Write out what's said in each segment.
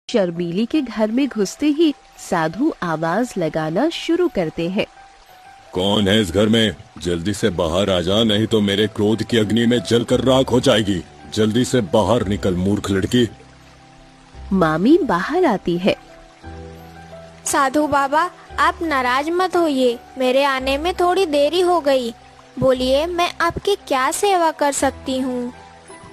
शर्मीली के घर में घुसते ही साधु आवाज लगाना शुरू करते हैं। कौन है इस घर में? जल्दी से बाहर आ जा, नहीं तो मेरे क्रोध की अग्नि में जलकर राख हो जाएगी। जल्दी से बाहर निकल मूर्ख लड़की। मामी बाहर आती है। साधु बाबा, आप नाराज मत होइए, मेरे आने में थोड़ी देरी हो गई। बोलिए, मैं आपकी क्या सेवा कर सकती हूँ?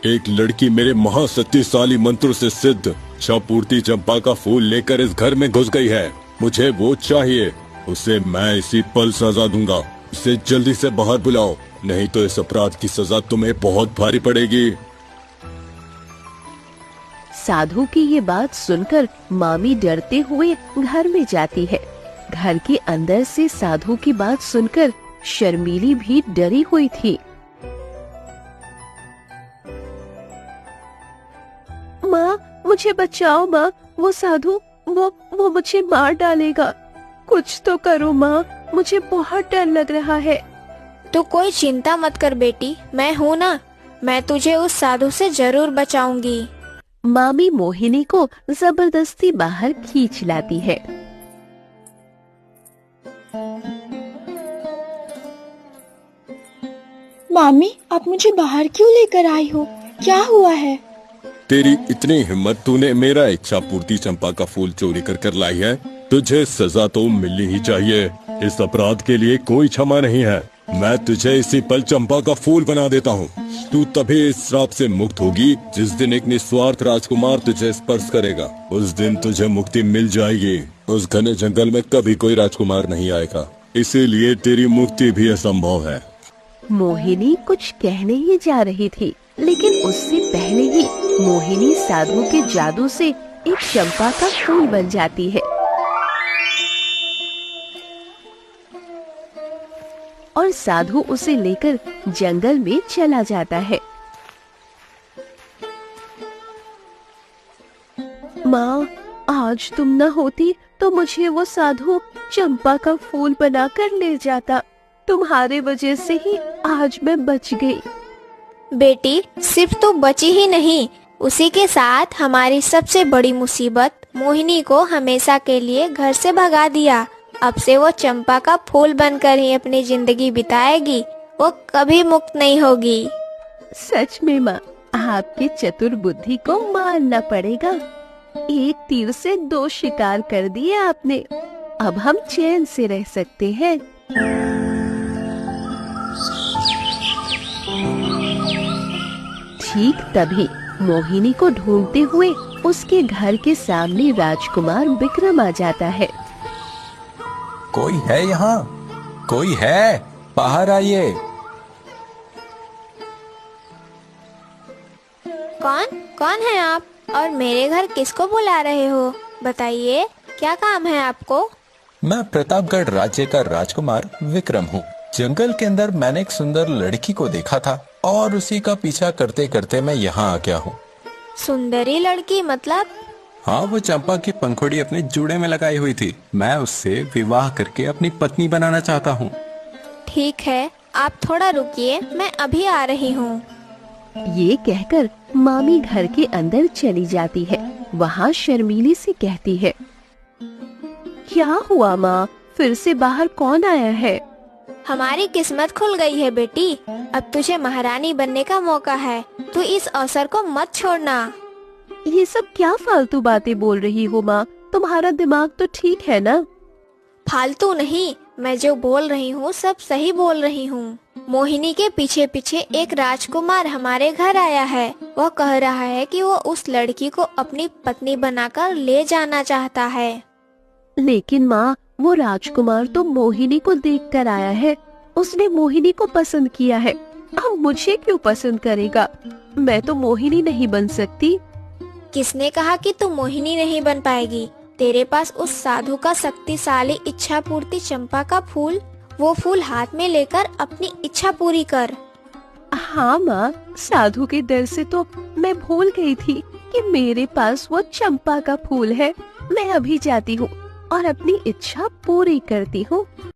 एक लड़की मेरे महाशक्तिशाली मंत्र से सिद्ध छापूर्ति चंपा का फूल लेकर इस घर में घुस गई है। मुझे वो चाहिए, उसे मैं इसी पल सजा दूंगा। इसे जल्दी से बाहर बुलाओ, नहीं तो इस अपराध की सजा तुम्हें बहुत भारी पड़ेगी। साधु की ये बात सुनकर मामी डरते हुए घर में जाती है। घर के अंदर से साधु की बात सुनकर शर्मीली भी डरी हुई थी। माँ, मुझे बचाओ माँ, वो साधु वो मुझे मार डालेगा। कुछ तो करो माँ, मुझे बहुत डर लग रहा है। तो कोई चिंता मत कर बेटी, मैं हूँ ना, मैं तुझे उस साधु से जरूर बचाऊंगी। मामी मोहिनी को जबरदस्ती बाहर खींच लाती है। मामी, आप मुझे बाहर क्यों लेकर आई हो? क्या हुआ है? तेरी इतनी हिम्मत, तूने मेरा इच्छा पूर्ति चंपा का फूल चोरी कर लाई है। तुझे सजा तो मिलनी ही चाहिए। इस अपराध के लिए कोई क्षमा नहीं है। मैं तुझे इसी पल चंपा का फूल बना देता हूँ। तू तभी इस श्राप से मुक्त होगी जिस दिन एक निस्वार्थ राजकुमार तुझे स्पर्श करेगा। उस दिन तुझे मुक्ति मिल जाएगी। उस घने जंगल में कभी कोई राजकुमार नहीं आएगा, इसीलिए तेरी मुक्ति भी असंभव है। मोहिनी कुछ कहने ही जा रही थी, लेकिन उससे पहले ही मोहिनी साधु के जादू से एक चंपा का फूल बन जाती है और साधु उसे लेकर जंगल में चला जाता है। माँ, आज तुम न होती तो मुझे वो साधु चंपा का फूल बनाकर ले जाता। तुम्हारे वजह से ही आज मैं बच गई। बेटी, सिर्फ तू बची ही नहीं, उसी के साथ हमारी सबसे बड़ी मुसीबत मोहिनी को हमेशा के लिए घर से भगा दिया। अब से वो चंपा का फूल बनकर ही अपनी जिंदगी बिताएगी, वो कभी मुक्त नहीं होगी। सच में माँ, आपके चतुर बुद्धि को मानना पड़ेगा। एक तीर से दो शिकार कर दिए आपने। अब हम चैन से रह सकते हैं। ठीक तभी मोहिनी को ढूंढते हुए उसके घर के सामने राजकुमार विक्रम आ जाता है। कोई है यहाँ? कोई है? बाहर आइए। कौन है आप? और मेरे घर किसको बुला रहे हो? बताइए, क्या काम है आपको? मैं प्रतापगढ़ राज्य का राजकुमार विक्रम हूँ। जंगल के अंदर मैंने एक सुंदर लड़की को देखा था और उसी का पीछा करते करते मैं यहाँ आ गया हूँ। सुंदरी लड़की मतलब? हाँ, वो चंपा की पंखुड़ी अपने जूड़े में लगाई हुई थी। मैं उससे विवाह करके अपनी पत्नी बनाना चाहता हूँ। ठीक है, आप थोड़ा रुकिए, मैं अभी आ रही हूँ। ये कहकर मामी घर के अंदर चली जाती है। वहाँ शर्मीली से कहती है, क्या हुआ माँ, फिर से बाहर कौन आया है? हमारी किस्मत खुल गई है बेटी, अब तुझे महारानी बनने का मौका है। तू इस अवसर को मत छोड़ना। ये सब क्या फालतू बातें बोल रही हो माँ? तुम्हारा दिमाग तो ठीक है ना? फालतू नहीं, मैं जो बोल रही हूँ सब सही बोल रही हूँ। मोहिनी के पीछे पीछे एक राजकुमार हमारे घर आया है। वह कह रहा है कि वो उस लड़की को अपनी पत्नी बनाकर ले जाना चाहता है। लेकिन माँ, वो राजकुमार तो मोहिनी को देखकर आया है। उसने मोहिनी को पसंद किया है। अब मुझे क्यों पसंद करेगा? मैं तो मोहिनी नहीं बन सकती। किसने कहा कि तू मोहिनी नहीं बन पाएगी? तेरे पास उस साधु का शक्तिशाली इच्छा पूर्ति चंपा का फूल, वो फूल हाथ में लेकर अपनी इच्छा पूरी कर। हाँ माँ, साधु के डर से तो मैं भूल गई थी कि मेरे पास वो चंपा का फूल है। मैं अभी जाती हूँ और अपनी इच्छा पूरी करती हूँ।